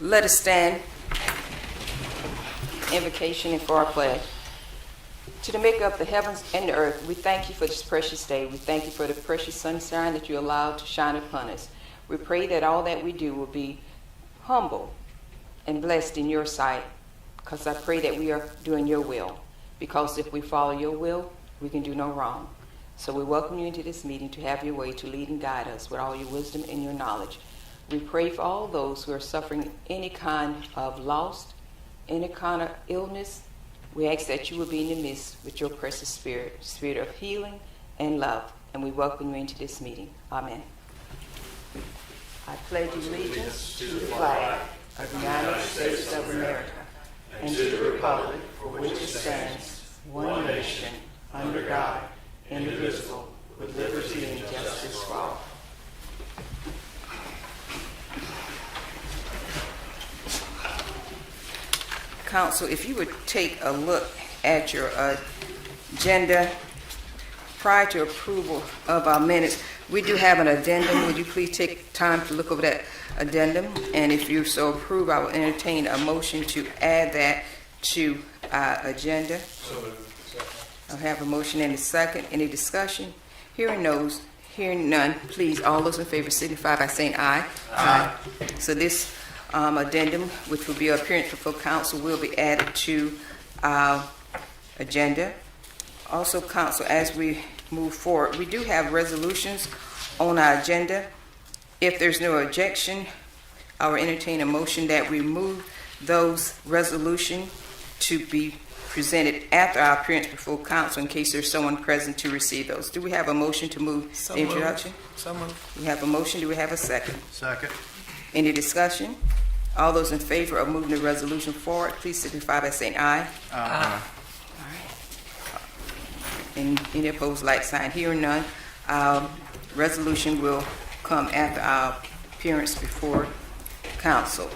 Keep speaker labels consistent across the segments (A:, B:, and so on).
A: Let us stand. Invocation and for our pledge. To the maker of the heavens and the earth, we thank you for this precious day. We thank you for the precious sunshine that you allowed to shine upon us. We pray that all that we do will be humble and blessed in your sight, because I pray that we are doing your will. Because if we follow your will, we can do no wrong. So we welcome you into this meeting to have your way, to lead and guide us with all your wisdom and your knowledge. We pray for all those who are suffering any kind of loss, any kind of illness. We ask that you will be in the midst with your precious spirit of healing and love. And we welcome you into this meeting. Amen. I pledge allegiance to the flag of the United States of America and to the republic for which it stands, one nation, under God, indivisible, with liberty and justice for all. Council, if you would take a look at your agenda prior to approval of our minutes, we do have an addendum. Would you please take time to look over that addendum? And if you so approve, I will entertain a motion to add that to our agenda. I'll have a motion and a second. Any discussion? Hearing none, please, all those in favor signify by saying aye. Aye. So this addendum, which will be an appearance before council, will be added to our agenda. Also, council, as we move forward, we do have resolutions on our agenda. If there's no objection, I will entertain a motion that we move those resolutions to be presented after our appearance before council in case there's someone present to receive those. Do we have a motion to move the introduction?
B: So moved.
A: We have a motion. Do we have a second?
B: Second.
A: Any discussion? All those in favor of moving the resolution forward, please signify by saying aye.
B: Aye.
A: All right. And any opposed, like sign. Hearing none, our resolution will come after our appearance before council.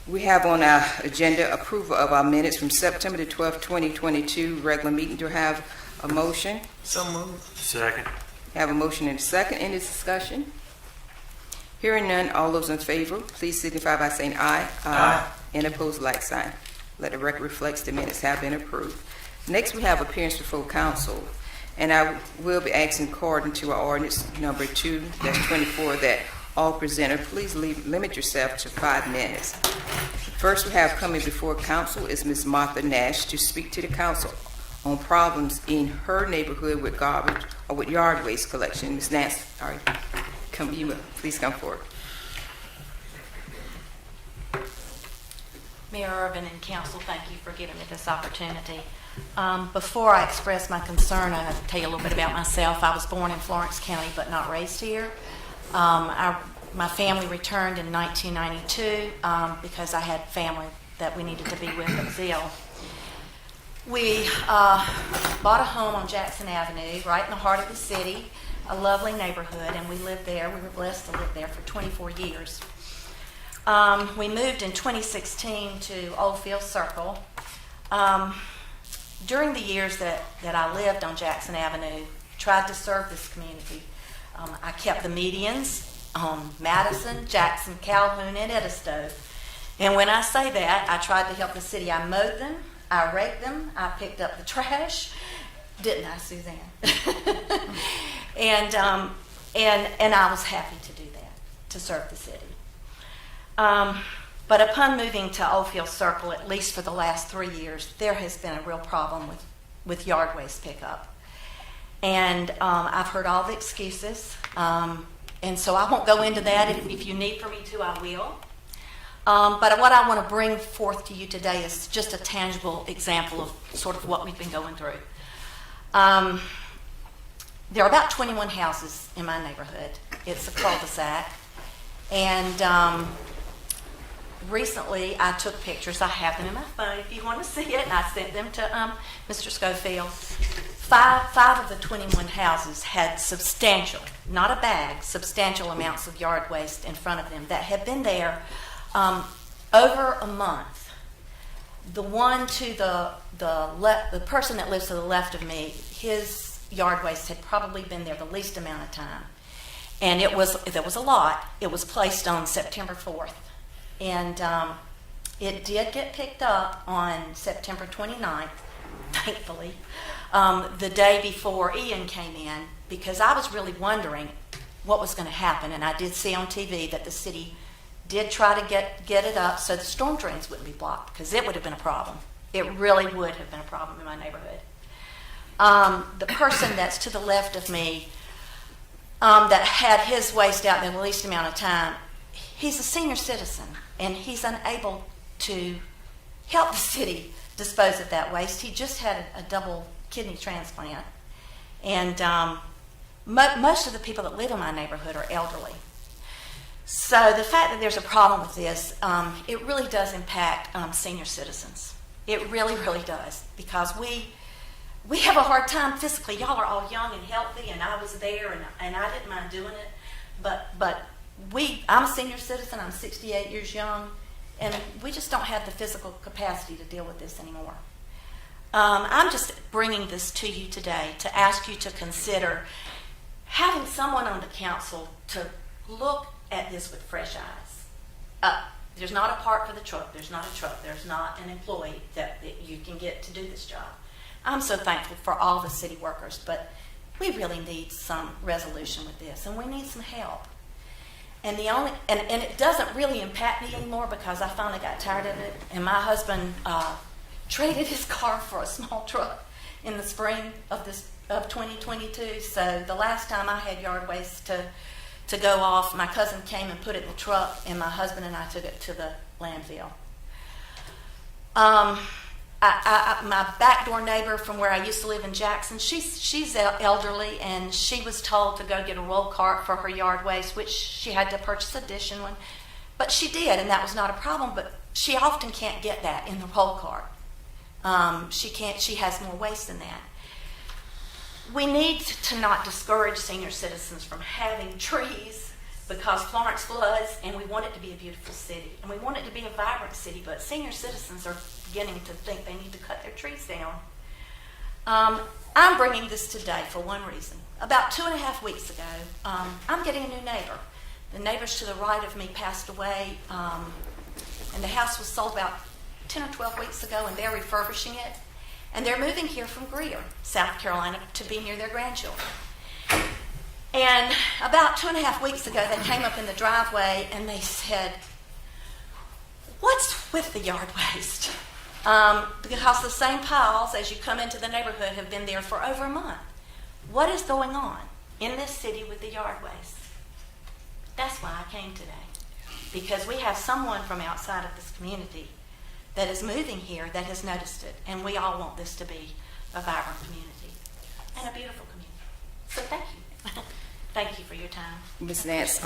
A: We have on our agenda approval of our minutes from September the 12th, 2022, regular meeting. Do I have a motion?
B: So moved. Second.
A: Have a motion and a second. Any discussion? Hearing none, all those in favor, please signify by saying aye.
B: Aye.
A: And opposed, like sign. Let the record reflect the minutes have been approved. Next, we have appearance before council. And I will be asking according to our ordinance number 2-24 that all presenters please limit yourself to 5 minutes. First we have coming before council is Ms. Martha Nash to speak to the council on problems in her neighborhood with garbage or with yard waste collection. Ms. Nash, all right, please come forward.
C: Mayor Irvin and council, thank you for giving me this opportunity. Before I express my concern, I have to tell you a little bit about myself. I was born in Florence County but not raised here. My family returned in 1992 because I had family that we needed to be with that was ill. We bought a home on Jackson Avenue, right in the heart of the city, a lovely neighborhood, and we lived there. We were blessed to live there for 24 years. We moved in 2016 to Oldfield Circle. During the years that I lived on Jackson Avenue, tried to serve this community, I kept the medians on Madison, Jackson, Calhoun, and Edisto. And when I say that, I tried to help the city. I mowed them, I raked them, I picked up the trash. Didn't I, Suzanne? and I was happy to do that, to serve the city. But upon moving to Oldfield Circle, at least for the last 3 years, there has been a real problem with yard waste pickup. And I've heard all the excuses, and so I won't go into that. If you need for me to, I will. But what I want to bring forth to you today is just a tangible example of sort of what we've been going through. There are about 21 houses in my neighborhood. It's a cul-de-sac. And recently I took pictures. I have them in my phone if you want to see it. And I sent them to Mr. Schofield. Five of the 21 houses had substantial, not a bag, substantial amounts of yard waste in front of them that had been there over a month. The one to the person that lives to the left of me, his yard waste had probably been there the least amount of time. And there was a lot. It was placed on September 4th. And it did get picked up on September 29th, thankfully, the day before Ian came in, because I was really wondering what was going to happen. And I did see on TV that the city did try to get it up so the storm drains wouldn't be blocked, because it would have been a problem. It really would have been a problem in my neighborhood. The person that's to the left of me that had his waste out there the least amount of time, he's a senior citizen, and he's unable to help the city dispose of that waste. He just had a double kidney transplant. And most of the people that live in my neighborhood are elderly. So the fact that there's a problem with this, it really does impact senior citizens. It really, really does, because we have a hard time physically. Y'all are all young and healthy, and I was there, and I didn't mind doing it. But I'm a senior citizen. I'm 68 years young, and we just don't have the physical capacity to deal with this anymore. I'm just bringing this to you today to ask you to consider having someone on the council to look at this with fresh eyes. There's not a part for the truck. There's not a truck. There's not an employee that you can get to do this job. I'm so thankful for all the city workers, but we really need some resolution with this, and we need some help. And it doesn't really impact me anymore, because I finally got tired of it. And my husband traded his car for a small truck in the spring of 2022. So the last time I had yard waste to go off, my cousin came and put it in the truck, and my husband and I took it to the landfill. My backdoor neighbor from where I used to live in Jackson, she's elderly, and she was told to go get a roll cart for her yard waste, which she had to purchase an additional one. But she did, and that was not a problem, but she often can't get that in the roll cart. She has more waste than that. We need to not discourage senior citizens from having trees, because Florence floods, and we want it to be a beautiful city, and we want it to be a vibrant city, but senior citizens are beginning to think they need to cut their trees down. I'm bringing this today for one reason. About 2.5 weeks ago, I'm getting a new neighbor. The neighbors to the right of me passed away, and the house was sold about 10 or 12 weeks ago, and they're refurbishing it. And they're moving here from Greer, South Carolina, to be near their grandchildren. And about 2.5 weeks ago, they came up in the driveway and they said, "What's with the yard waste?" Because the same piles as you come into the neighborhood have been there for over a month. What is going on in this city with the yard waste? That's why I came today. Because we have someone from outside of this community that is moving here that has noticed it. And we all want this to be a vibrant community and a beautiful community. So thank you. Thank you for your time.
A: Ms. Nance,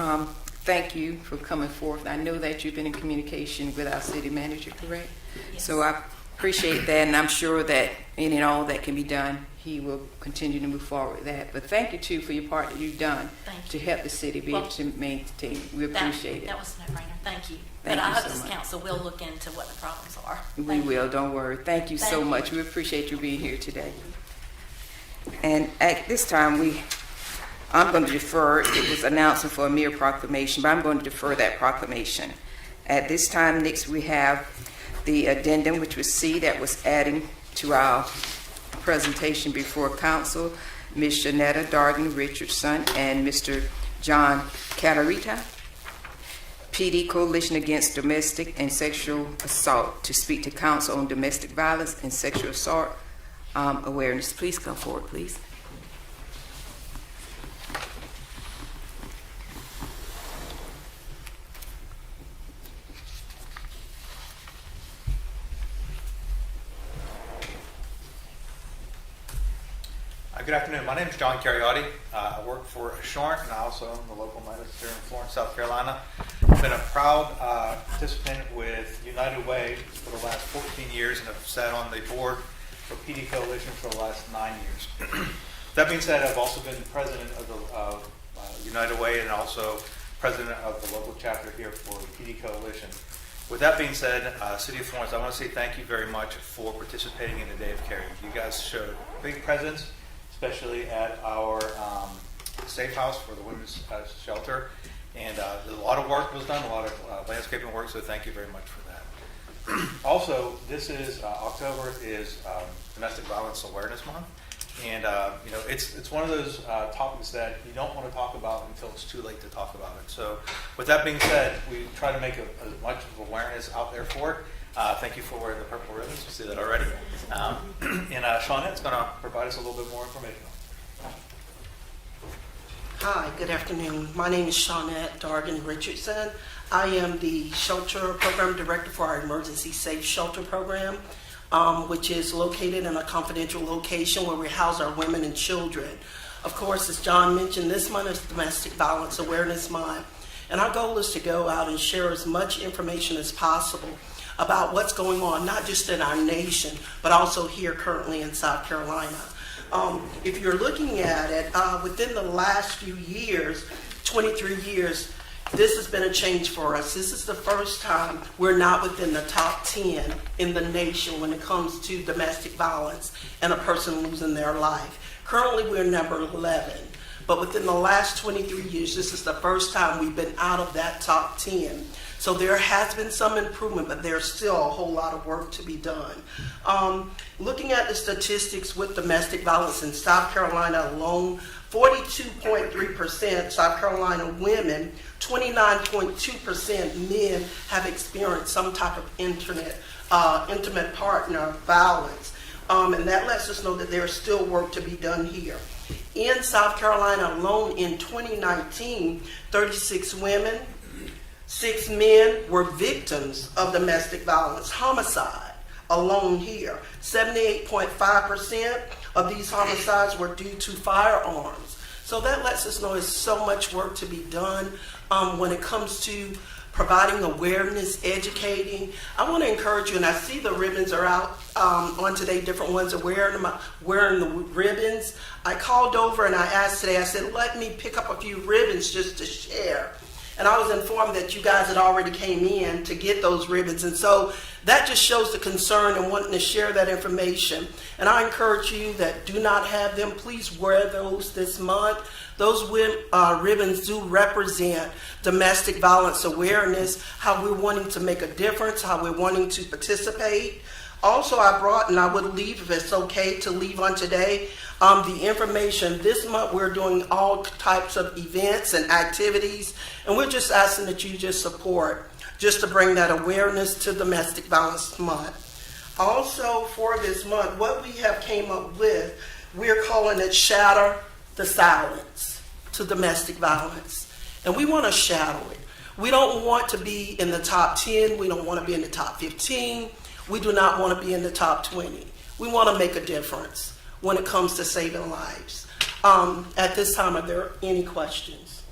A: thank you for coming forth. I know that you've been in communication with our city manager, correct?
C: Yes.
A: So I appreciate that, and I'm sure that any and all that can be done, he will continue to move forward with that. But thank you, too, for your part that you've done to help the city be able to maintain. We appreciate it.
C: That was a no-brainer. Thank you.
A: Thank
C: but
A: you
C: I hope
A: so
C: this
A: much.
C: council will look into what the problems are.
A: We will, don't worry. Thank you so much. We appreciate you being here today. And at this time, I'm going to defer. It was announcing for a mere proclamation, but I'm going to defer that proclamation. At this time, next we have the addendum, which was C, that was adding to our presentation before council, Ms. Shanetta Darden Richardson and Mr. John Catarita, PD Coalition Against Domestic and Sexual Assault, to speak to council on domestic violence and sexual assault awareness. Please come forward, please.
B: Good afternoon. My name is John Cariotti. I work for Assurant, and I also own the local medics here in Florence, South Carolina. I've been a proud participant with United Way for the last 14 years, and have sat on the board for PD Coalition for the last 9 years. That being said, I've also been president of United Way and also president of the local chapter here for PD Coalition. With that being said, City of Florence, I want to say thank you very much for participating in the Day of Caring. You guys showed big presence, especially at our safe house for the women's shelter. And a lot of work was done, a lot of landscaping work, so thank you very much for that. Also, this is October is Domestic Violence Awareness Month. And it's one of those topics that you don't want to talk about until it's too late to talk about it. So with that being said, we try to make as much of awareness out there for it. Thank you for wearing the purple ribbons. You see that already. And Shawnette's going to provide us a little bit more information.
D: Hi, good afternoon. My name is Shawnette Dargan Richardson. I am the Shelter Program Director for our Emergency Safe Shelter Program, which is located in a confidential location where we house our women and children. Of course, as John mentioned, this month is Domestic Violence Awareness Month, and our goal is to go out and share as much information as possible about what's going on, not just in our nation, but also here currently in South Carolina. If you're looking at it, within the last few years, 23 years, this has been a change for us. This is the first time we're not within the top 10 in the nation when it comes to domestic violence and a person losing their life. Currently, we're number 11. But within the last 23 years, this is the first time we've been out of that top 10. So there has been some improvement, but there's still a whole lot of work to be done. Looking at the statistics with domestic violence in South Carolina alone, 42.3% South Carolina women, 29.2% men have experienced some type of intimate partner violence. And that lets us know that there's still work to be done here. In South Carolina alone in 2019, 36 women, 6 men were victims of domestic violence, homicide alone here. 78.5% of these homicides were due to firearms. So that lets us know there's so much work to be done when it comes to providing awareness, educating. I want to encourage you, and I see the ribbons are out on today, different ones are wearing the ribbons. I called over and I asked today, I said, let me pick up a few ribbons just to share. And I was informed that you guys had already came in to get those ribbons. And so that just shows the concern and wanting to share that information. And I encourage you that do not have them, please wear those this month. Those ribbons do represent domestic violence awareness, how we're wanting to make a difference, how we're wanting to participate. Also, I brought, and I would leave if it's okay to leave on today, the information. This month we're doing all types of events and activities, and we're just asking that you just support, just to bring that awareness to Domestic Violence Month. Also, for this month, what we have came up with, we're calling it Shatter the Silence to Domestic Violence. And we want to shadow it. We don't want to be in the top 10. We don't want to be in the top 15. We do not want to be in the top 20. We want to make a difference when it comes to saving lives. At this time, are there any questions?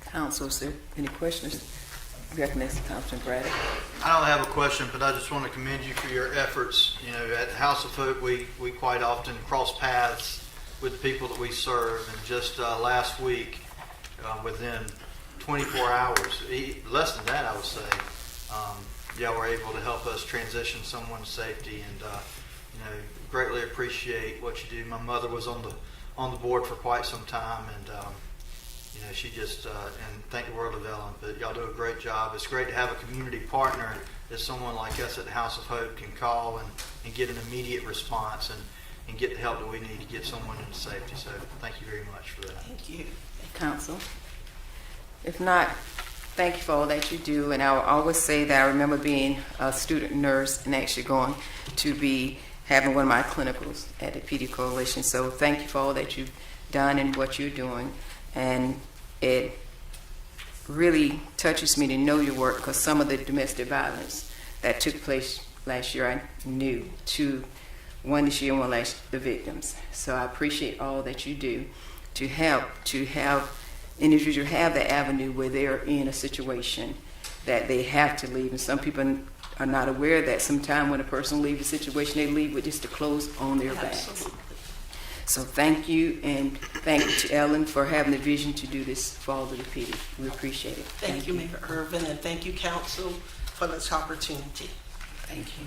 A: Council, is there any questions? Recognize Councilman Braddock.
E: I don't have a question, but I just want to commend you for your efforts. You know, at House of Hope, we quite often cross paths with the people that we serve. And just last week, within 24 hours, less than that, I would say, y'all were able to help us transition someone's safety, and you know, greatly appreciate what you do. My mother was on the board for quite some time, and you know, she just and thank the world of Ellen. But y'all do a great job. It's great to have a community partner that someone like us at House of Hope can call and get an immediate response and get the help that we need to get someone into safety. So thank you very much for that.
D: Thank you.
A: Council. If not, thank you for all that you do. And I will always say that I remember being a student nurse and actually going to be having one of my clinicals at the PD Coalition. So thank you for all that you've done and what you're doing. And it really touches me to know your work, because some of the domestic violence that took place last year, I knew one this year and one last, the victims. So I appreciate all that you do to help to have individuals have the avenue where they're in a situation that they have to leave. And some people are not aware that sometimes when a person leaves a situation, they leave with just the clothes on their backs.
D: Absolutely.
A: So thank you, and thank you to Ellen for having the vision to do this for all of the PD. We appreciate it.
D: Thank you, Mayor Irvin, and thank you, Council, for this opportunity.
A: Thank you.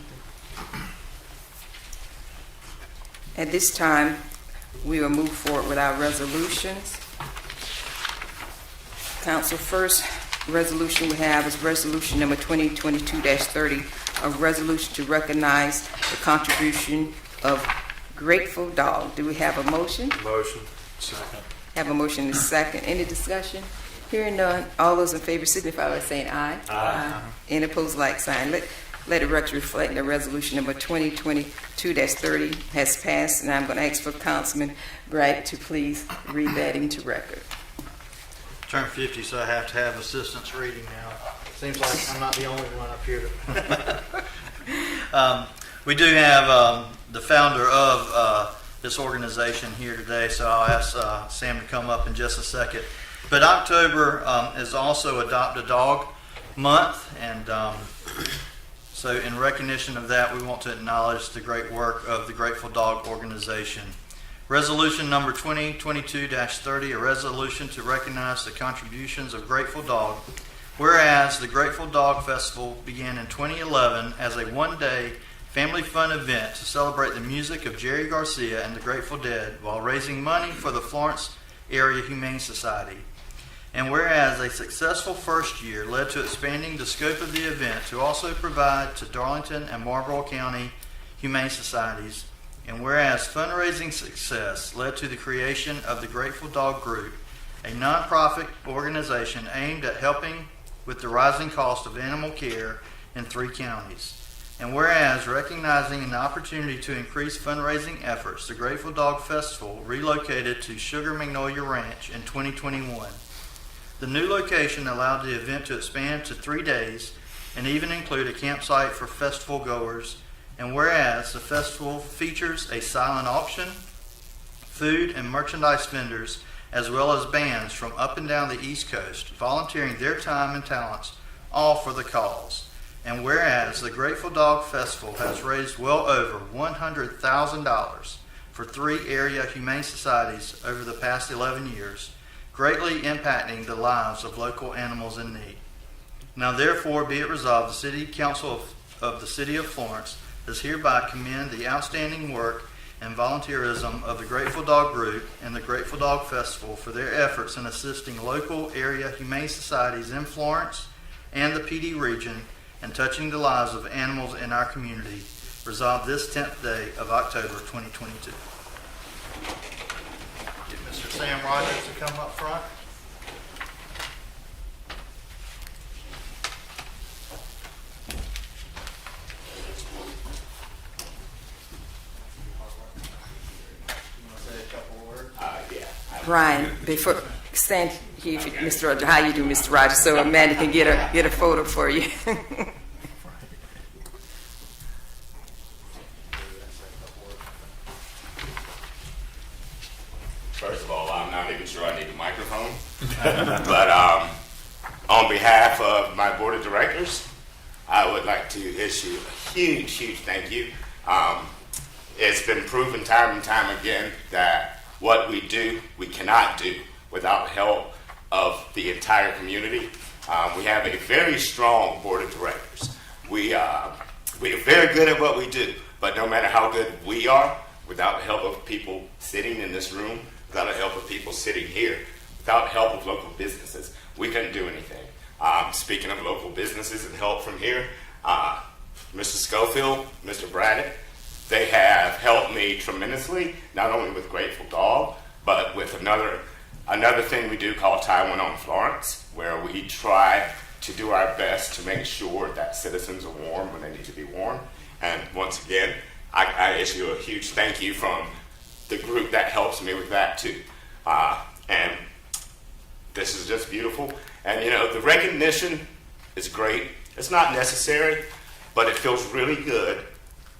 A: At this time, we will move forward with our resolutions. Council, first resolution we have is resolution number 2022-30, a resolution to recognize the contribution of Grateful Dog. Do we have a motion?
F: Motion. Second.
A: Have a motion and a second. Any discussion? Hearing none. All those in favor signify by saying aye. Aye. Any opposed, like sign. Let the record reflect that resolution number 2022-30 has passed, and I'm going to ask for Councilman Bright to please read that into record.
E: Turned 50, so I have to have assistance reading now. Seems like I'm not the only one up here. We do have the founder of this organization here today, so I'll ask Sam to come up in just a second. But October is also Adopt a Dog Month, and so in recognition of that, we want to acknowledge the great work of the Grateful Dog organization. Resolution number 2022-30, a resolution to recognize the contributions of Grateful Dog. Whereas the Grateful Dog Festival began in 2011 as a one-day family fun event to celebrate the music of Jerry Garcia and the Grateful Dead while raising money for the Florence Area Humane Society. And whereas a successful first year led to expanding the scope of the event to also provide to Darlington and Marlborough County Humane Societies, and whereas fundraising success led to the creation of the Grateful Dog Group, a nonprofit organization aimed at helping with the rising cost of animal care in 3 counties. And whereas recognizing an opportunity to increase fundraising efforts, the Grateful Dog Festival relocated to Sugar Magnolia Ranch in 2021. The new location allowed the event to expand to 3 days and even include a campsite for festival goers. And whereas the festival features a silent auction, food and merchandise vendors, as well as bands from up and down the East Coast, volunteering their time and talents, all for the cause. And whereas the Grateful Dog Festival has raised well over $100,000 for 3 area humane societies over the past 11 years, greatly impacting the lives of local animals in need. Now therefore be it resolved, the City Council of the City of Florence does hereby commend the outstanding work and volunteerism of the Grateful Dog Group and the Grateful Dog Festival for their efforts in assisting local area humane societies in Florence and the PD region and touching the lives of animals in our community. Resolved this 10th day of October 2022. Get Mr. Sam Rogers to come up front.
A: Brian, before stand here, Mr. Rogers. How you do, Mr. Rogers? So Amanda can get a photo for you.
G: First of all, I'm not even sure I need a microphone. But on behalf of my board of directors, I would like to issue a huge, huge thank you. It's been proven time and time again that what we do, we cannot do without the help of the entire community. We have a very strong board of directors. We are very good at what we do, but no matter how good we are, without the help of people sitting in this room, without the help of people sitting here, without the help of local businesses, we couldn't do anything. Speaking of local businesses and help from here, Mr. Schofield, Mr. Braddock, they have helped me tremendously, not only with Grateful Dog, but with another thing we do called Taiwan on Florence, where we try to do our best to make sure that citizens are warm when they need to be warm. And once again, I issue a huge thank you from the group that helps me with that too. And this is just beautiful. And you know, the recognition is great. It's not necessary, but it feels really good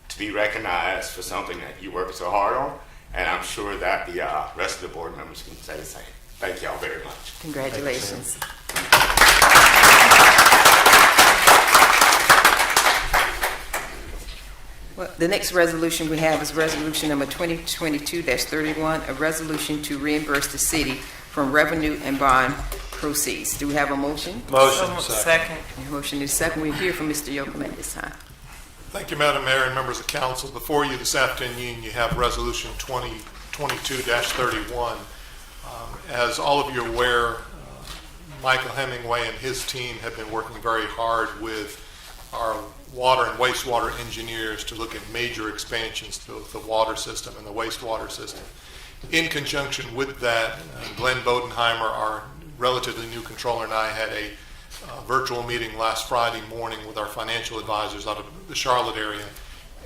G: to be recognized for something that you worked so hard on. And I'm sure that the rest of the board members can say the same. Thank y'all very much.
A: Congratulations. Well, the next resolution we have is resolution number 2022-31, a resolution to reimburse the city from revenue and bond proceeds. Do we have a motion?
F: Motion. Second.
A: Motion is second. We hear from Mr. Yoakum at this time.
F: Thank you, Madam Mayor and members of council. Before you this afternoon, you have Resolution 2022-31. As all of you are aware, Michael Hemingway and his team have been working very hard with our water and wastewater engineers to look at major expansions to the water system and the wastewater system. In conjunction with that, Glenn Bodenheimer, our relatively new controller, and I had a virtual meeting last Friday morning with our financial advisors out of the Charlotte area,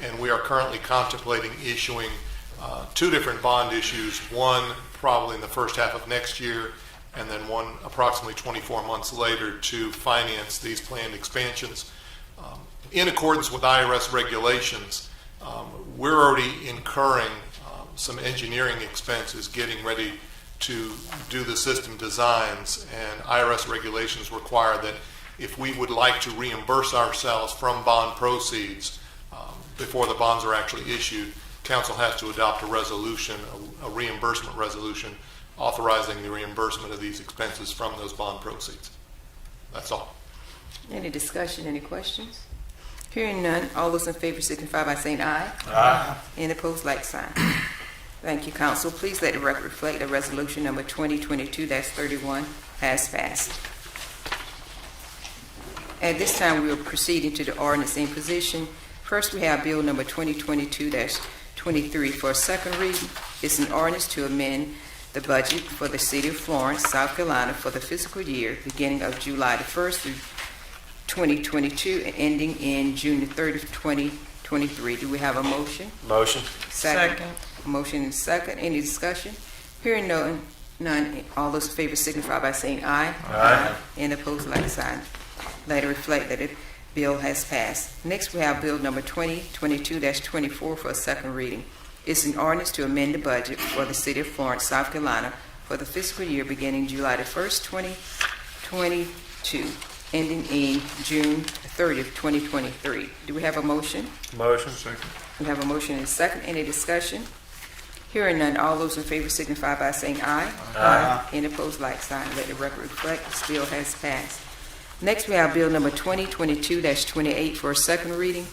F: and we are currently contemplating issuing two different bond issues, one probably in the first half of next year, and then one approximately 24 months later to finance these planned expansions. In accordance with IRS regulations, we're already incurring some engineering expenses getting ready to do the system designs, and IRS regulations require that if we would like to reimburse ourselves from bond proceeds before the bonds are actually issued, council has to adopt a resolution, a reimbursement resolution, authorizing the reimbursement of these expenses from those bond proceeds. That's all.
A: Any discussion, any questions? Hearing none, all those in favor signify by saying aye.
F: Aye.
A: Any opposed, like sign. Thank you, council. Please let the record reflect that resolution number 2022-31 has passed. At this time, we are proceeding to the ordinance in position. First, we have bill number 2022-23 for a second reading. It's an ordinance to amend the budget for the city of Florence, South Carolina for the fiscal year beginning of July the 1st through 2022 and ending in June the 30th, 2023. Do we have a motion?
H: Motion.
A: Second. Motion and second. Any discussion? Hearing none, all those in favor signify by saying aye.
H: Aye.
A: And opposed, like sign. Let it reflect that the bill has passed. Next, we have bill number 2022-24 for a second reading. It's an ordinance to amend the budget for the city of Florence, South Carolina for the fiscal year beginning July the 1st, 2022, ending in June 30th, 2023. Do we have a motion?
H: Motion. Second.
A: We have a motion and a second. Any discussion? Hearing none, all those in favor signify by saying aye. Aye. Any opposed, like sign. Let the record reflect this bill has passed. Next, we have bill number 2022-28 for a second reading.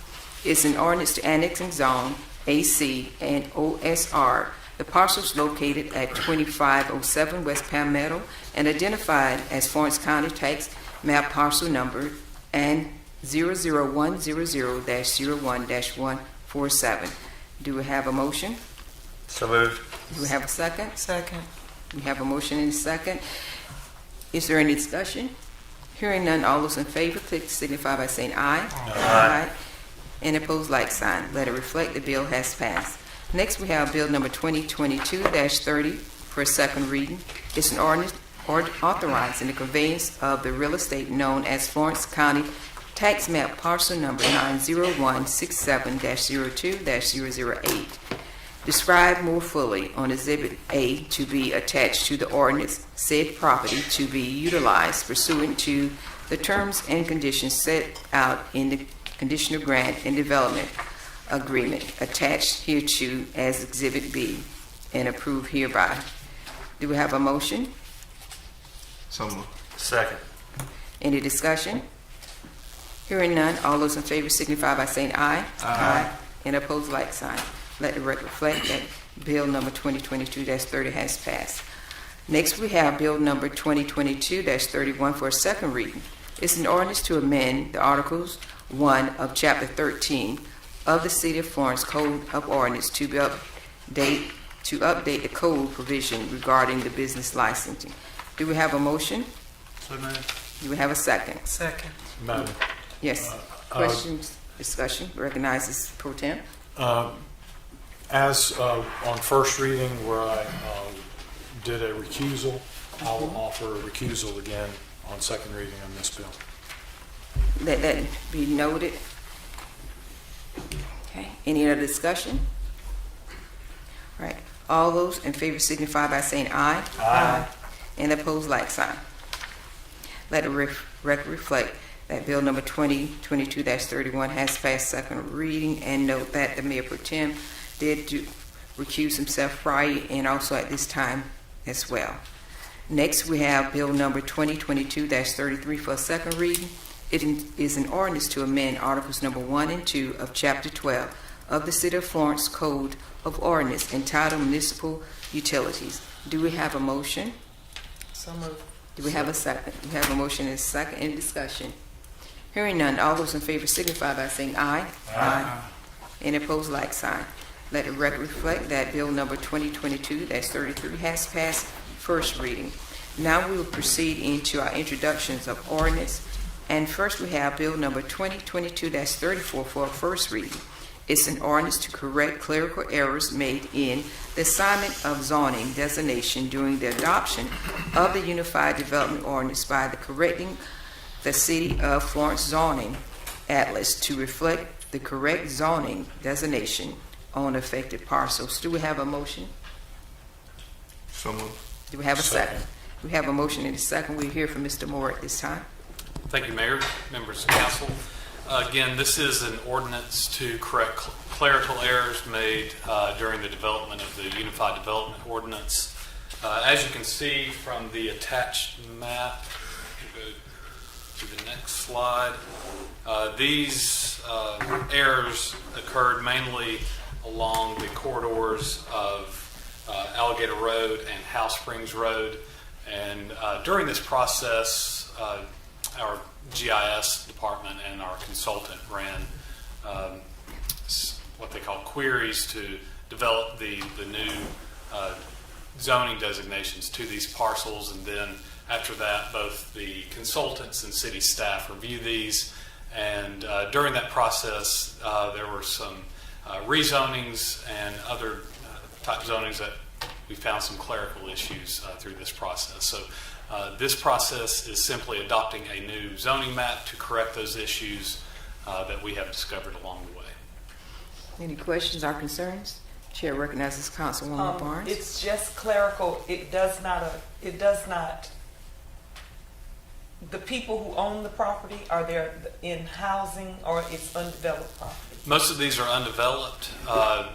A: It's an ordinance to annex and zone AC and OSR the parcels located at 2507 West Palmetto and identified as Florence County Tax Map Parcel Number and 00100-01-147. Do we have a motion?
H: So moved.
A: Do we have a second?
I: Second.
A: We have a motion and a second. Is there any discussion? Hearing none, all those in favor, please signify by saying aye. Aye. And opposed, like sign. Let it reflect the bill has passed. Next, we have bill number 2022-30 for a second reading. It's an ordinance authorizing the conveyance of the real estate known as Florence County Tax Map Parcel Number 90167-02-008. Described more fully on Exhibit A to be attached to the ordinance, said property to be utilized pursuant to the terms and conditions set out in the conditional grant and development agreement attached hereto as Exhibit B and approved hereby. Do we have a motion?
H: So moved. Second.
A: Any discussion? Hearing none, all those in favor signify by saying aye. Aye. And opposed, like sign. Let the record reflect that bill number 2022-30 has passed. Next, we have bill number 2022-31 for a second reading. It's an ordinance to amend the Articles 1 of Chapter 13 of the City of Florence Code of Ordinance to update the code provision regarding the business licensing. Do we have a motion?
E: So moved.
A: Do we have a second?
I: Second.
H: Madam.
A: Yes. Questions, discussion, recognizes pro temp.
J: As on first reading where I did a recusal, I will offer a recusal again on second reading on this bill.
A: Let that be noted. Okay, any other discussion? All right, all those in favor signify by saying aye. Aye. And opposed, like sign. Let the record reflect that bill number 2022-31 has passed second reading, and note that the Mayor Pro Tem did recuse himself prior and also at this time as well. Next, we have bill number 2022-33 for a second reading. It is an ordinance to amend Articles number 1 and 2 of Chapter 12 of the City of Florence Code of Ordinance entitled Municipal Utilities. Do we have a motion?
I: So moved.
A: Do we have a second? We have a motion and a second. Any discussion? Hearing none, all those in favor signify by saying aye. Aye. Any opposed, like sign. Let the record reflect that bill number 2022-33 has passed first reading. Now we will proceed into our introductions of ordinance. And first we have bill number 2022-34 for a first reading. It's an ordinance to correct clerical errors made in the assignment of zoning designation during the adoption of the Unified Development Ordinance by the correcting the City of Florence zoning atlas to reflect the correct zoning designation on affected parcels. Do we have a motion?
H: So moved.
A: Do we have a second? We have a motion and a second. We'll hear from Mr. Moore at this time.
I: Thank you, Mayor, members of council. Again, this is an ordinance to correct clerical errors made during the development of the Unified Development Ordinance. As you can see from the attached map, we'll go to the next slide. These errors occurred mainly along the corridors of Alligator Road and House Springs Road. And during this process, our GIS department and our consultant ran what they call queries to develop the new zoning designations to these parcels. And then after that, both the consultants and city staff review these. And during that process, there were some rezonings and other type zonings that we found some clerical issues through this process. So this process is simply adopting a new zoning map to correct those issues that we have discovered along the way.
A: Any questions or concerns? Chair recognizes Councilwoman Barnes.
K: It's just clerical. It does not, the people who own the property, are there in housing or it's undeveloped property?
I: Most of these are undeveloped.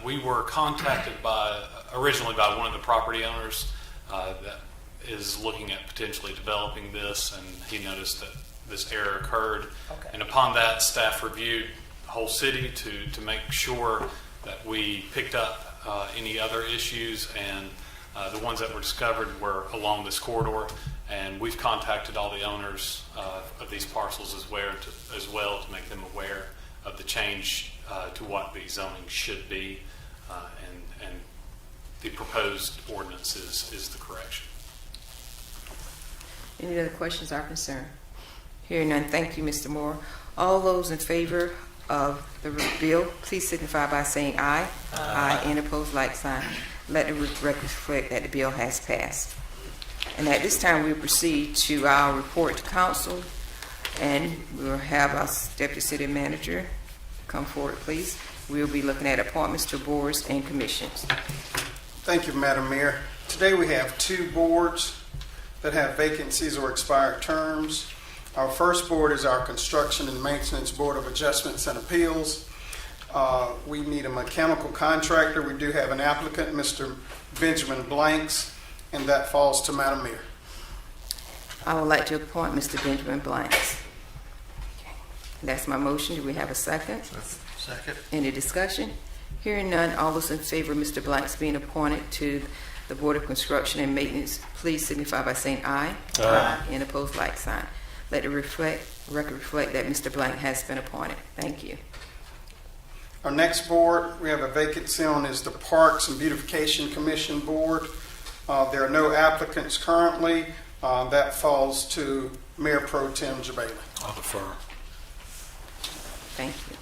I: We were contacted originally by one of the property owners that is looking at potentially developing this, and he noticed that this error occurred.
K: Okay.
I: And upon that, staff reviewed the whole city to make sure that we picked up any other issues, and the ones that were discovered were along this corridor. And we've contacted all the owners of these parcels as well to make them aware of the change to what the zoning should be, and the proposed ordinance is the correction.
A: Any other questions or concern? Hearing none, thank you, Mr. Moore. All those in favor of the bill, please signify by saying aye. Aye. And opposed, like sign. Let the record reflect that the bill has passed. And at this time, we'll proceed to our report to council, and we'll have our deputy city manager come forward, please. We'll be looking at appointments to boards and commissions.
L: Thank you, Madam Mayor. Today we have two boards that have vacancies or expired terms. Our first board is our Construction and Maintenance Board of Adjustments and Appeals. We need a mechanical contractor. We do have an applicant, Mr. Benjamin Blanks, and that falls to Madam Mayor.
A: I would like to appoint Mr. Benjamin Blanks. Okay. That's my motion. Do we have a second?
E: Second.
A: Any discussion? Hearing none, all those in favor of Mr. Blanks being appointed to the Board of Construction and Maintenance, please signify by saying aye. Aye. And opposed, like sign. Let the record reflect that Mr. Blank has been appointed. Thank you.
L: Our next board we have a vacancy on is the Parks and Beautification Commission Board. There are no applicants currently. That falls to Mayor Pro Tem Jabali.
J: I'll defer.
A: Thank you.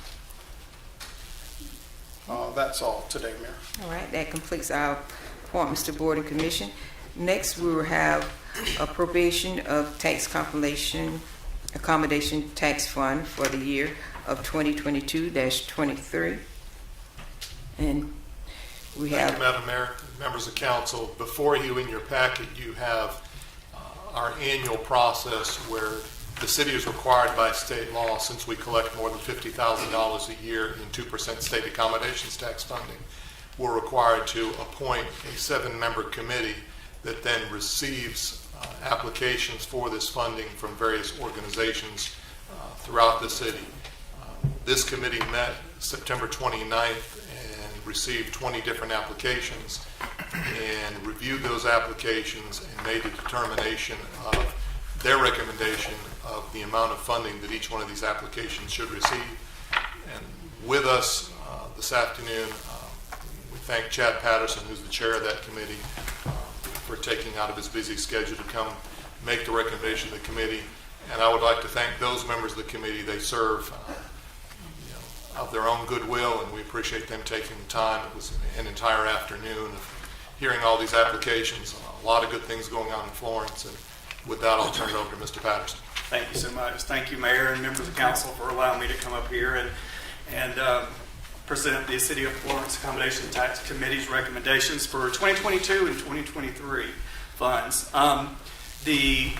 L: That's all today, Mayor.
A: All right, that completes our appointments to Board and Commission. Next, we will have appropriation of tax accommodation tax fund for the year of 2022-23. And we
F: Thank
A: have...
F: you, Madam Mayor, members of council. Before you in your packet, you have our annual process where the city is required by state law, since we collect more than $50,000 a year in 2% state accommodations tax funding, we're required to appoint a 7-member committee that then receives applications for this funding from various organizations throughout the city. This committee met September 29th and received 20 different applications and reviewed those applications and made a determination of their recommendation of the amount of funding that each one of these applications should receive. And with us this afternoon, we thank Chad Patterson, who's the chair of that committee, for taking out of his busy schedule to come make the recommendation of the committee. And I would like to thank those members of the committee. They serve of their own goodwill, and we appreciate them taking the time. It was an entire afternoon of hearing all these applications, a lot of good things going on in Florence. And with that, I'll turn it over to Mr. Patterson.
M: Thank you so much. Thank you, Mayor and members of the council, for allowing me to come up here and present the City of Florence Accommodation Tax Committee's recommendations for 2022 and 2023 funds. The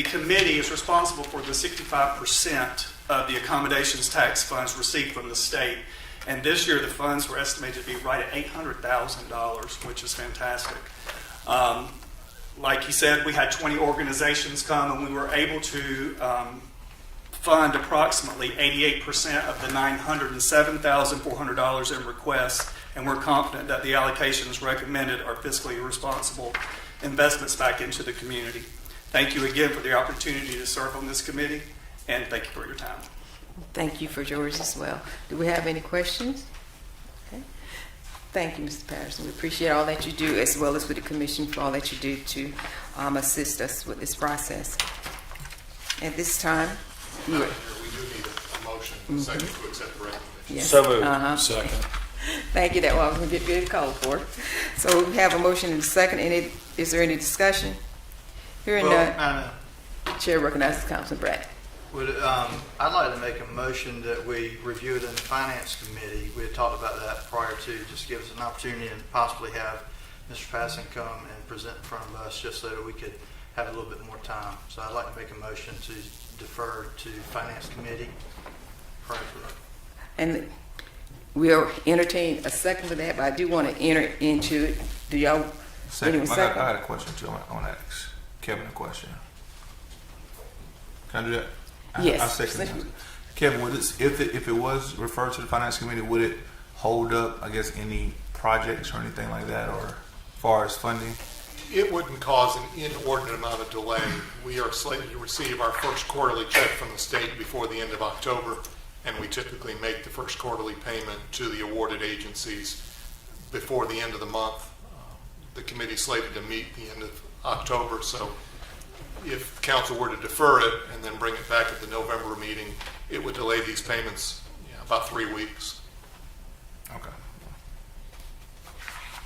M: committee is responsible for the 65% of the accommodations tax funds received from the state. And this year, the funds were estimated to be right at $800,000, which is fantastic. Like he said, we had 20 organizations come, and we were able to fund approximately 88% of the $907,400 in requests, and we're confident that the allocations recommended are fiscally responsible investments back into the community. Thank you again for the opportunity to serve on this committee, and thank you for your time.
A: Thank you for yours as well. Do we have any questions? Okay. Thank you, Mr. Patterson. We appreciate all that you do, as well as with the commission for all that you do to assist us with this process. At this time,
F: We do need a motion, a second to accept the recommendation.
A: yes.
J: So moved.
A: Second. Thank you. That was going to get good call for. So we have a motion and a second. Is there any discussion? Hearing none, Chair recognizes Councilman Brad.
E: I'd like to make a motion that we review it in the Finance Committee. We had talked about that prior to, just give us an opportunity and possibly have Mr. Patterson come and present in front of us just so that we could have a little bit more time. So I'd like to make a motion to defer to Finance Committee prior to that.
A: And we'll entertain a second for that, but I do want to enter into it. Do y'all?
H: Second.
A: Second.
H: I had a question too. I want to ask Kevin a question. Can I do that?
A: Yes.
H: I second that. Kevin, if it was referred to the Finance Committee, would it hold up, I guess, any projects or anything like that, or as far as funding?
F: It wouldn't cause an inordinate amount of delay. We are slated to receive our first quarterly check from the state before the end of October, and we typically make the first quarterly payment to the awarded agencies before the end of the month. The committee slated to meet the end of October, so if council were to defer it and then bring it back at the November meeting, it would delay these payments about 3 weeks.
H: Okay.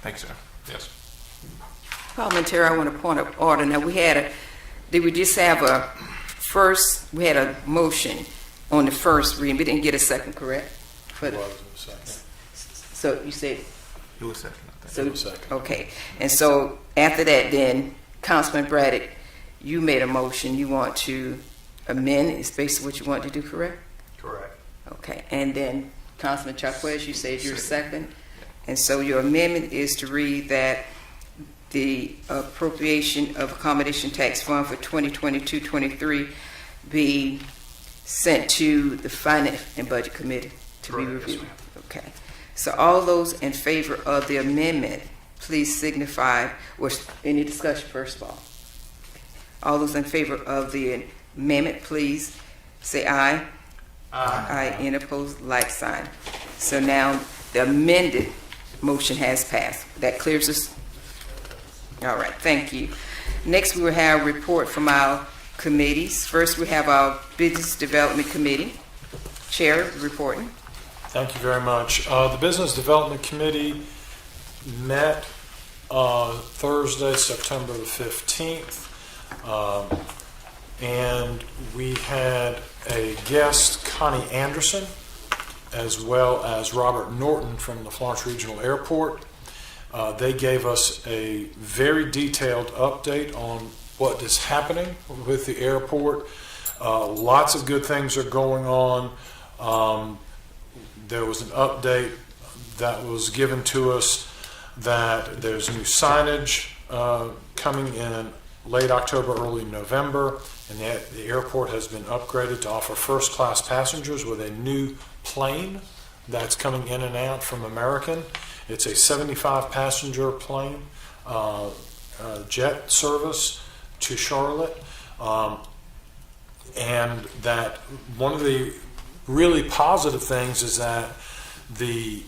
H: Thanks, sir.
F: Yes.
A: Parliamentary, I want to point of order. Now, did we just have we had a motion on the first reading. We didn't get a second, correct?
J: It was a second.
A: So you said,
H: It was second, I think.
A: so,
J: It was second.
A: okay. And so after that, then Councilman Braddock, you made a motion. You want to amend, is basically what you want to do, correct?
E: Correct.
A: Okay. And then Councilman Chakwez, you said you're second. And so your amendment is to read that the appropriation of accommodation tax fund for 2022-23 be sent to the Finance and Budget Committee to be
E: Correct. Yes,
A: reviewed.
E: ma'am.
A: Okay. So all those in favor of the amendment, please signify, or any discussion first of all. All those in favor of the amendment, please say aye. Aye. Any opposed, like sign. So now the amended motion has passed. That clears us. All right, thank you. Next, we will have a report from our committees. First, we have our Business Development Committee. Chair reporting.
J: Thank you very much. The Business Development Committee met Thursday, September the 15th, and we had a guest, Connie Anderson, as well as Robert Norton from the Florence Regional Airport. They gave us a very detailed update on what is happening with the airport. Lots of good things are going on. There was an update that was given to us that there's new signage coming in late October, early November, and the airport has been upgraded to offer first-class passengers with a new plane that's coming in and out from American. It's a 75-passenger plane, jet service, to Charlotte. And that one of the really positive things is that the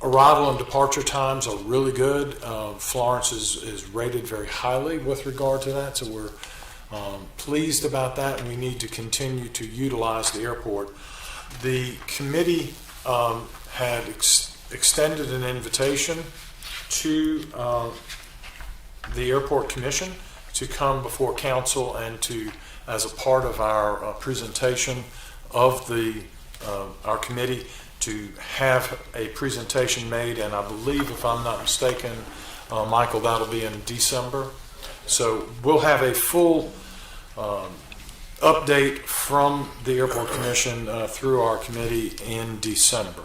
J: arrival and departure times are really good. Florence is rated very highly with regard to that, so we're pleased about that, and we need to continue to utilize the airport. The committee had extended an invitation to the Airport Commission to come before council and to, as a part of our presentation of our committee, to have a presentation made, and I believe, if I'm not mistaken, Michael, that'll be in December. So we'll have a full update from the Airport Commission through our committee in December.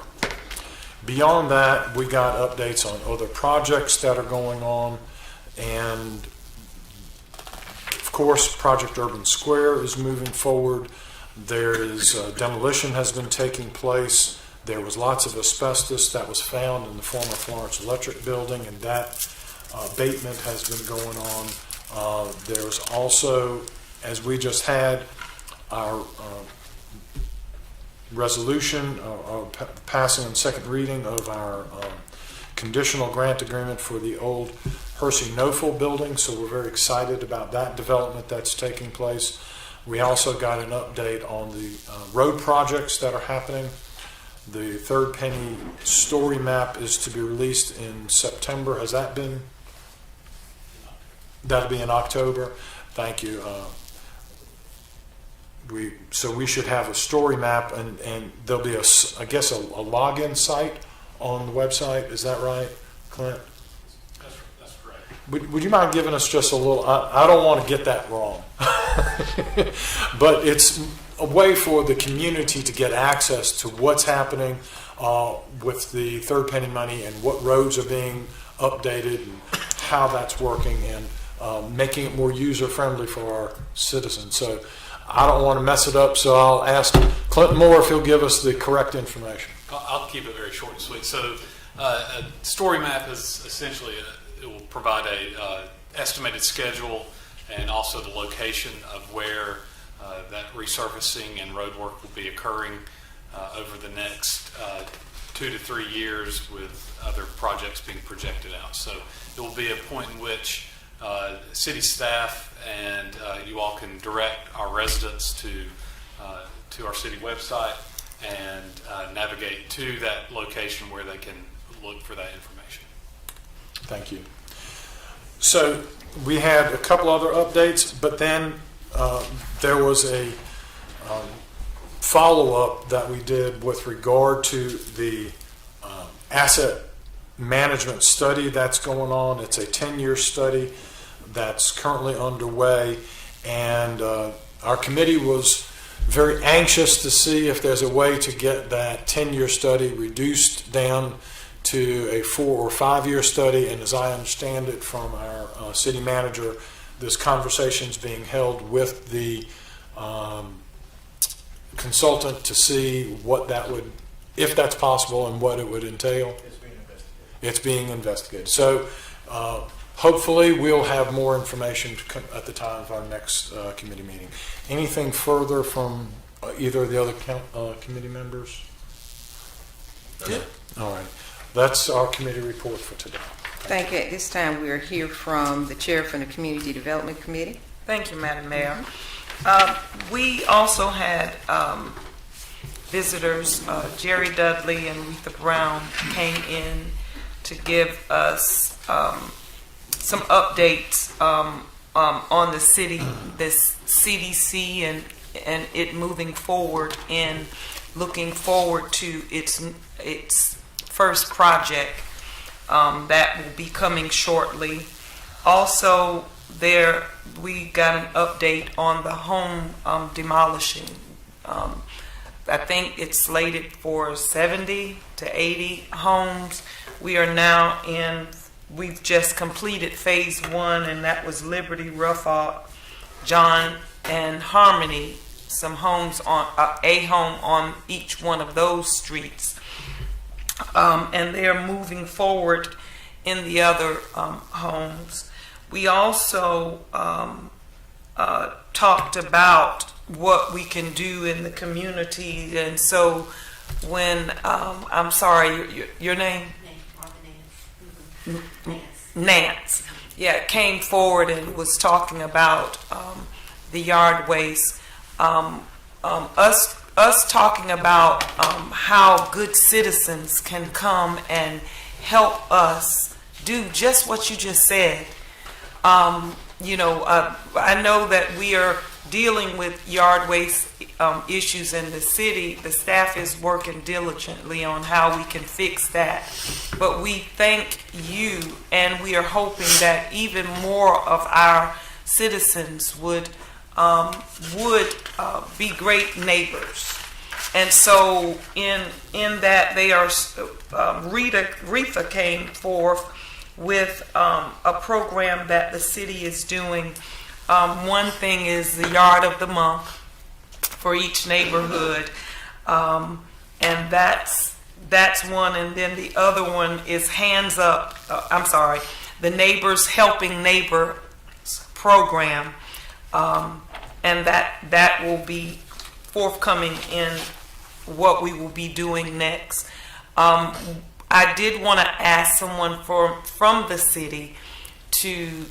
J: Beyond that, we got updates on other projects that are going on, and of course, Project Urban Square is moving forward. There is demolition has been taking place. There was lots of asbestos that was found in the former Florence Electric building, and that abatement has been going on. There's also, as we just had, our resolution passing on second reading of our conditional grant agreement for the old Hersey-Nofel building, so we're very excited about that development that's taking place. We also got an update on the road projects that are happening. The Third Penny story map is to be released in September. Has that been? That'll be in October. Thank you. So we should have a story map, and there'll be I guess a login site on the website. Is that right, Clint?
I: That's correct.
J: Would you mind giving us just a little? I don't want to get that wrong, but it's a way for the community to get access to what's happening with the Third Penny money and what roads are being updated and how that's working, and making it more user friendly for our citizens. So I don't want to mess it up, so I'll ask Clinton Moore if he'll give us the correct information.
I: I'll keep it very short and sweet. So a story map is essentially, it will provide a estimated schedule and also the location of where that resurfacing and road work will be occurring over the next 2 to 3 years, with other projects being projected out. So it will be a point in which city staff and you all can direct our residents to our city website and navigate to that location where they can look for that information.
J: Thank you. So we had a couple other updates, but then there was a follow-up that we did with regard to the asset management study that's going on. It's a 10-year study that's currently underway, and our committee was very anxious to see if there's a way to get that 10-year study reduced down to a 4 or 5 year study. And as I understand it from our city manager, this conversation is being held with the consultant to see what that would, if that's possible, and what it would entail. It's being investigated. So hopefully we'll have more information at the time of our next committee meeting. Anything further from either of the other committee members?
A: Good.
J: All right. That's our committee report for today.
A: Thank you. At this time, we are here from the chair from the Community Development Committee.
K: Thank you, Madam Mayor. We also had visitors. Jerry Dudley and Retha Brown came in to give us some updates on the city, this CDC, and it moving forward and looking forward to its first project that will be coming shortly. Also, we got an update on the home demolishing. I think it's slated for 70 to 80 homes. We are now we've just completed phase 1, and that was Liberty, Roughout, John, and Harmony. Some homes on a home on each one of those streets. And they're moving forward in the other homes. we also talked about what we can do in the community. And so when, I'm sorry, your name? Nance. Yeah, came forward and was talking about the yard waste. Us talking about how good citizens can come and help us do just what you just said. I know that we are dealing with yard waste issues in the city. The staff is working diligently on how we can fix that. But we thank you, and we are hoping that even more of our citizens would be great neighbors. And so in that they are, Retha came forth with a program that the city is doing. One thing is the Yard of the Month for each neighborhood, and that's one. And then the other one is Hands Up. The Neighbors Helping Neighbors program, and that will be forthcoming in what we will be doing next. I did want to ask someone from the city to,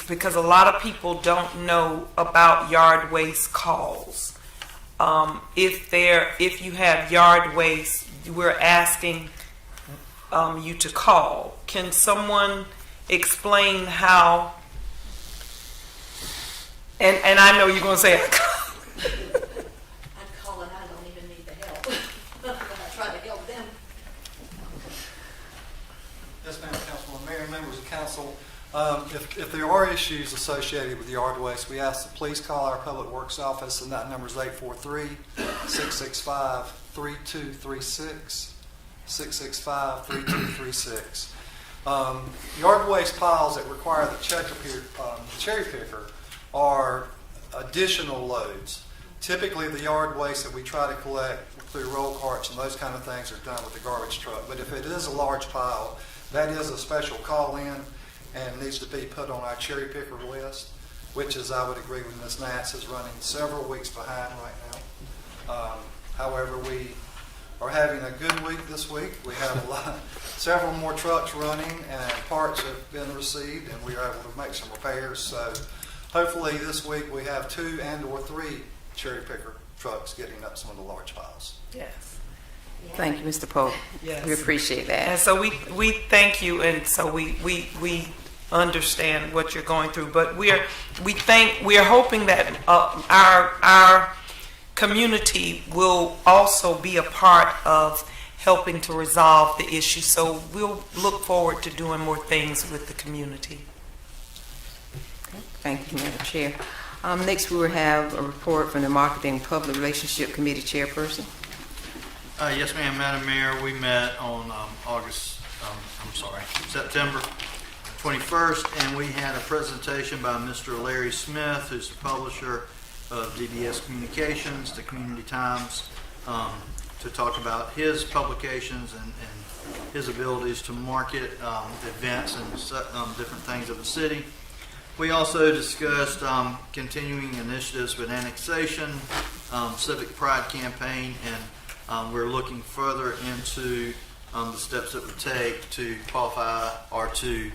K: because a lot of people don't know about yard waste calls. If you have yard waste, we're asking you to call. Can someone explain how? And I know you're going to say,
C: I call and I don't even need the help. But I try to help them.
N: Yes, ma'am, Councilman, Mayor, and members of council. If there are issues associated with yard waste, we ask that please call our Public Works office, and that number is 843-665-3236, 665-3236. Yard waste piles that require the cherry picker are additional loads. Typically, the yard waste that we try to collect through roll carts and those kind of things are done with the garbage truck. But if it is a large pile, that is a special call-in and needs to be put on our cherry picker list, which is, I would agree with Ms. Nance, is running several weeks behind right now. However, we are having a good week this week. We have several more trucks running, and parts have been received, and we are able to make some repairs. So hopefully this week we have 2 and/or 3 cherry picker trucks getting up some of the large piles.
K: yes.
A: Thank you, Mr. Pope.
K: Yes.
A: We appreciate that.
K: And so we thank you, and so we understand what you're going through. But we are hoping that our community will also be a part of helping to resolve the issue. So we'll look forward to doing more things with the community.
A: Thank you, Madam Chair. Next, we will have a report from the Marketing Public Relationship Committee Chairperson.
E: Yes, ma'am, Madam Mayor. We met on September 21st, and we had a presentation by Mr. Larry Smith, who's the publisher of DBS Communications, the Community Times, to talk about his publications and his abilities to market events and different things of the city. We also discussed continuing initiatives with annexation, civic pride campaign, and we're looking further into the steps that would take to qualify or to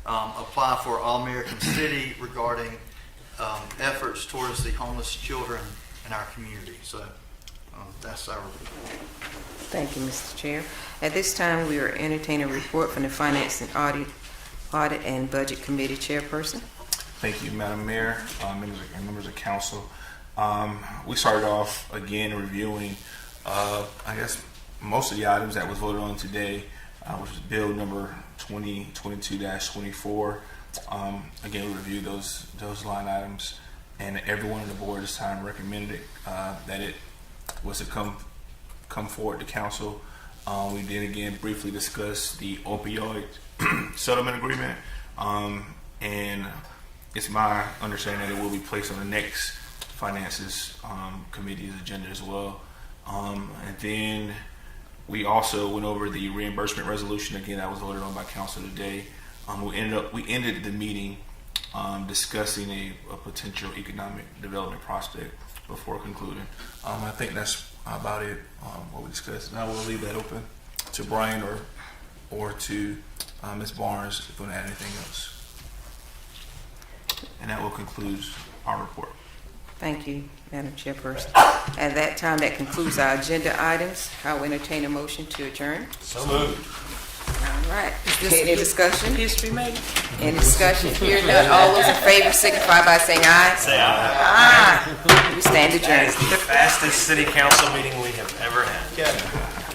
E: apply for All-American City regarding efforts towards the homeless children in our community. So that's our report.
A: Thank you, Mr. Chair. At this time, we are entertaining a report from the Finance and Audit and Budget Committee Chairperson.
H: Thank you, Madam Mayor, members of council. We started off again reviewing, I guess, most of the items that was voted on today, which is bill number 2022-24. Again, we reviewed those line items, and everyone on the board this time recommended that it was to come forward to council. We did again briefly discuss the opioid settlement agreement, and it's my understanding that it will be placed on the next Finances Committee's agenda as well. And then we also went over the reimbursement resolution again that was voted on by council today. We ended the meeting discussing a potential economic development prospect before concluding. I think that's about it, what we discussed. And I will leave that open to Brian or to Ms. Barnes if you want to add anything else. And that will conclude our report.
A: Thank you, Madam Chairperson. At that time, that concludes our agenda items. I will entertain a motion to adjourn.
O: So moved.
A: All right. Any discussion?
K: History made?
A: Any discussion? Here none. All those in favor signify by saying aye.
O: Say aye.
A: Aye. We stand
O: That
A: adjourned.
O: is the fastest city council meeting we have ever had.